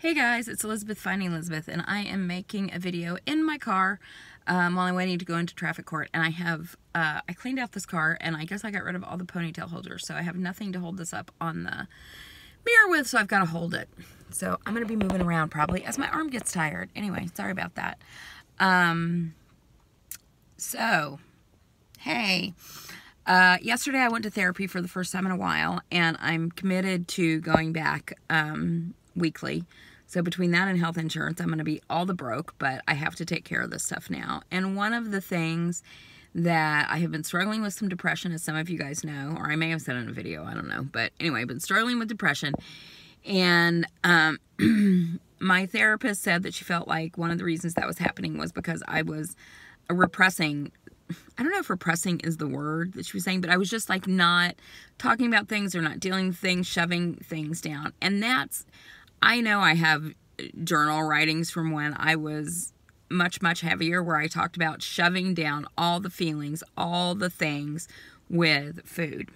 Hey guys, it's Elizabeth finding Elizabeth, and I am making a video in my car while I'm waiting to go into traffic court. And I cleaned out this car, and I guess I got rid of all the ponytail holders, so I have nothing to hold this up on the mirror with, so I've got to hold it. So I'm going to be moving around probably as my arm gets tired. Anyway, sorry about that. Hey. Yesterday I went to therapy for the first time in a while, and I'm committed to going back weekly. So between that and health insurance, I'm going to be all the broke, but I have to take care of this stuff now. And one of the things that I have been struggling with some depression, as some of you guys know, or I may have said in a video, I don't know. But anyway, I've been struggling with depression. And my therapist said that she felt like one of the reasons that was happening was because I was repressing. I don't know if repressing is the word that she was saying, but I was just like not talking about things or not dealing with things, shoving things down. And that's, I know I have journal writings from when I was much, much heavier where I talked about shoving down all the feelings, all the things with food.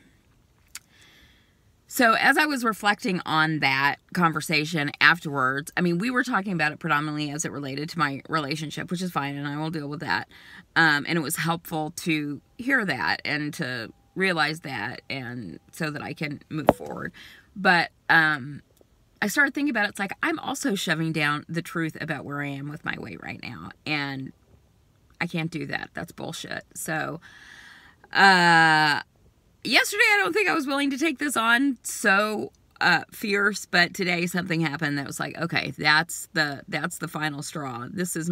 So as I was reflecting on that conversation afterwards, I mean, we were talking about it predominantly as it related to my relationship, which is fine, and I will deal with that. And it was helpful to hear that and to realize that, and so that I can move forward. But I started thinking about it. It's like I'm also shoving down the truth about where I am with my weight right now, and I can't do that. That's bullshit. So yesterday, I don't think I was willing to take this on so fierce, but today something happened that was like, okay, that's the final straw. This is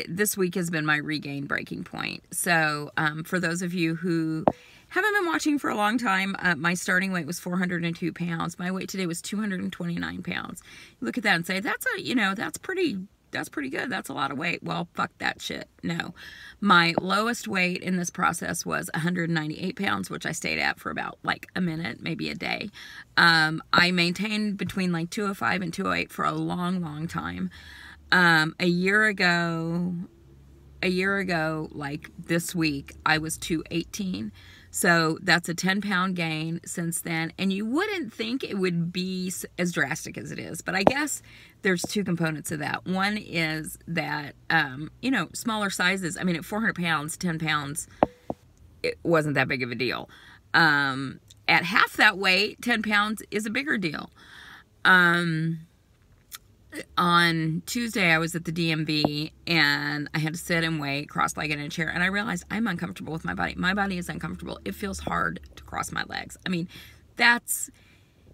this week has been my regain breaking point. So for those of you who haven't been watching for a long time, my starting weight was 402 pounds. My weight today was 229 pounds. You look at that and say, that's pretty good. That's a lot of weight. Well, fuck that shit. No. My lowest weight in this process was 198 pounds, which I stayed at for about like a minute, maybe a day. I maintained between like 205 and 208 for a long, long time. A year ago, like this week, I was 218. So that's a 10-pound gain since then. And you wouldn't think it would be as drastic as it is. But I guess there's two components of that. One is that, smaller sizes. I mean, at 400 pounds, 10 pounds, it wasn't that big of a deal. At half that weight, 10 pounds is a bigger deal. On Tuesday, I was at the DMV, and I had to sit and wait, cross-legged in a chair, and I realized I'm uncomfortable with my body. My body is uncomfortable. It feels hard to cross my legs. I mean, and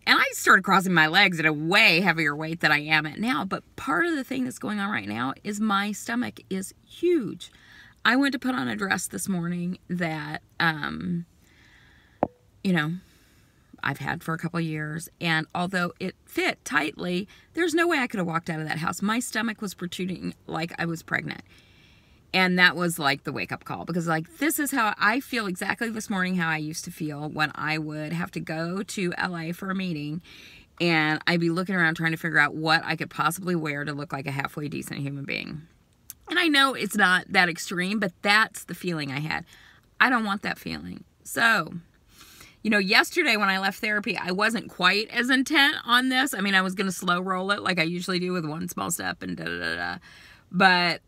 I started crossing my legs at a way heavier weight than I am at now, but part of the thing that's going on right now is my stomach is huge. I went to put on a dress this morning that, I've had for a couple years, and although it fit tightly, there's no way I could have walked out of that house. My stomach was protruding like I was pregnant, and that was like the wake-up call, because like this is how I feel exactly this morning, how I used to feel when I would have to go to LA for a meeting, and I'd be looking around trying to figure out what I could possibly wear to look like a halfway decent human being. And I know it's not that extreme, but that's the feeling I had. I don't want that feeling. So yesterday when I left therapy, I wasn't quite as intent on this. I mean, I was going to slow roll it like I usually do with one small step and da-da-da-da. But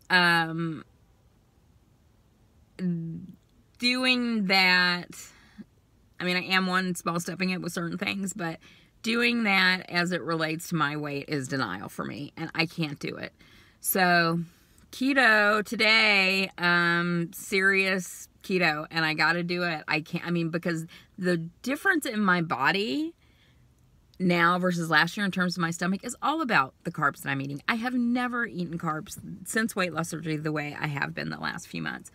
doing that, I mean, I am one small stepping it with certain things, but doing that as it relates to my weight is denial for me, and I can't do it. So keto today, serious keto, and I got to do it. Because the difference in my body now versus last year in terms of my stomach is all about the carbs that I'm eating. I have never eaten carbs since weight loss surgery the way I have been the last few months.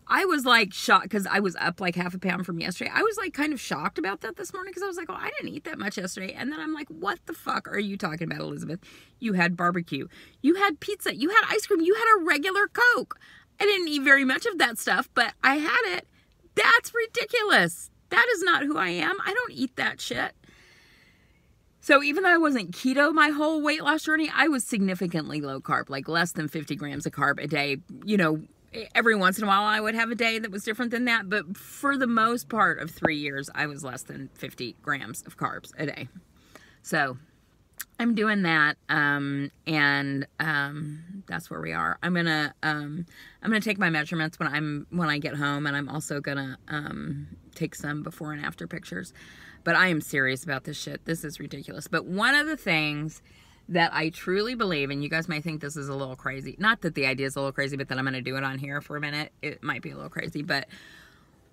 I was like shocked because I was up like half a pound from yesterday. I was like kind of shocked about that this morning because I was like, oh, I didn't eat that much yesterday. And then I'm like, what the fuck are you talking about, Elizabeth? You had barbecue. You had pizza. You had ice cream. You had a regular Coke. I didn't eat very much of that stuff, but I had it. That's ridiculous. That is not who I am. I don't eat that shit. So even though I wasn't keto my whole weight loss journey, I was significantly low carb, like less than 50 grams of carb a day. Every once in a while I would have a day that was different than that, but for the most part of 3 years, I was less than 50 grams of carbs a day. So I'm doing that, and that's where we are. I'm gonna take my measurements when I get home, and I'm also gonna take some before and after pictures. But I am serious about this shit. This is ridiculous. But one of the things that I truly believe, and you guys might think this is a little crazy, not that the idea is a little crazy, but that I'm gonna do it on here for a minute. It might be a little crazy, but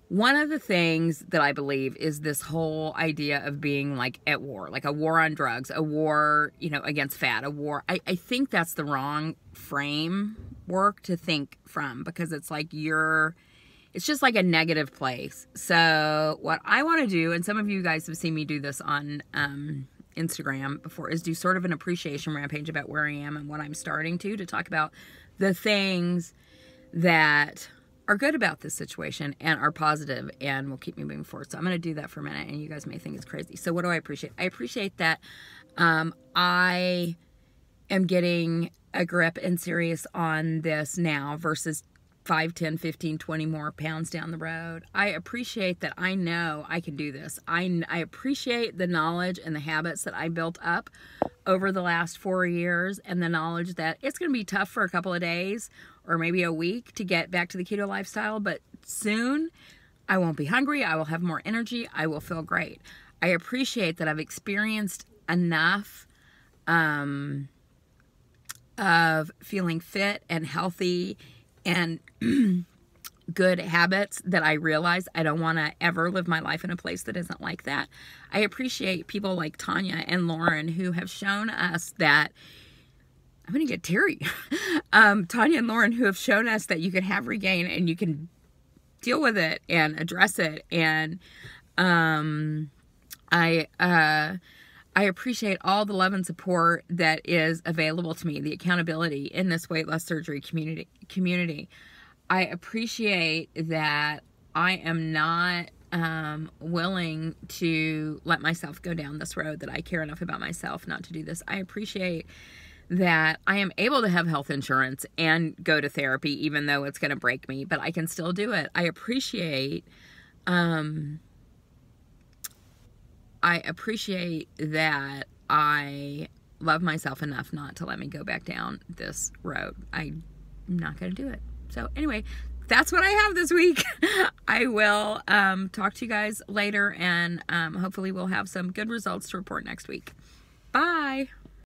one of the things that I believe is this whole idea of being like at war, like a war on drugs, a war, you know, against fat, a war. I think that's the wrong framework to think from, because it's like it's just like a negative place. So what I want to do, and some of you guys have seen me do this on Instagram before, is do sort of an appreciation rampage about where I am and what I'm starting to talk about the things that are good about this situation and are positive and will keep me moving forward. So I'm going to do that for a minute, and you guys may think it's crazy. So what do I appreciate? I appreciate that I am getting a grip and serious on this now versus 5, 10, 15, 20 more pounds down the road. I appreciate that I know I can do this. I appreciate the knowledge and the habits that I built up over the last 4 years, and the knowledge that it's going to be tough for a couple of days or maybe a week to get back to the keto lifestyle, but soon I won't be hungry. I will have more energy. I will feel great. I appreciate that I've experienced enough of feeling fit and healthy and good habits that I realize I don't want to ever live my life in a place that isn't like that. I appreciate people like Tanya and Lauren who have shown us that, I'm going to get teary. Tanya and Lauren who have shown us that you can have regain and you can deal with it and address it. And I appreciate all the love and support that is available to me, the accountability in this weight loss surgery community. I appreciate that I am not willing to let myself go down this road, that I care enough about myself not to do this. I appreciate that I am able to have health insurance and go to therapy, even though it's going to break me, but I can still do it. I appreciate that I love myself enough not to let me go back down this road. I'm not going to do it. So anyway, that's what I have this week. I will talk to you guys later, and hopefully we'll have some good results to report next week. Bye.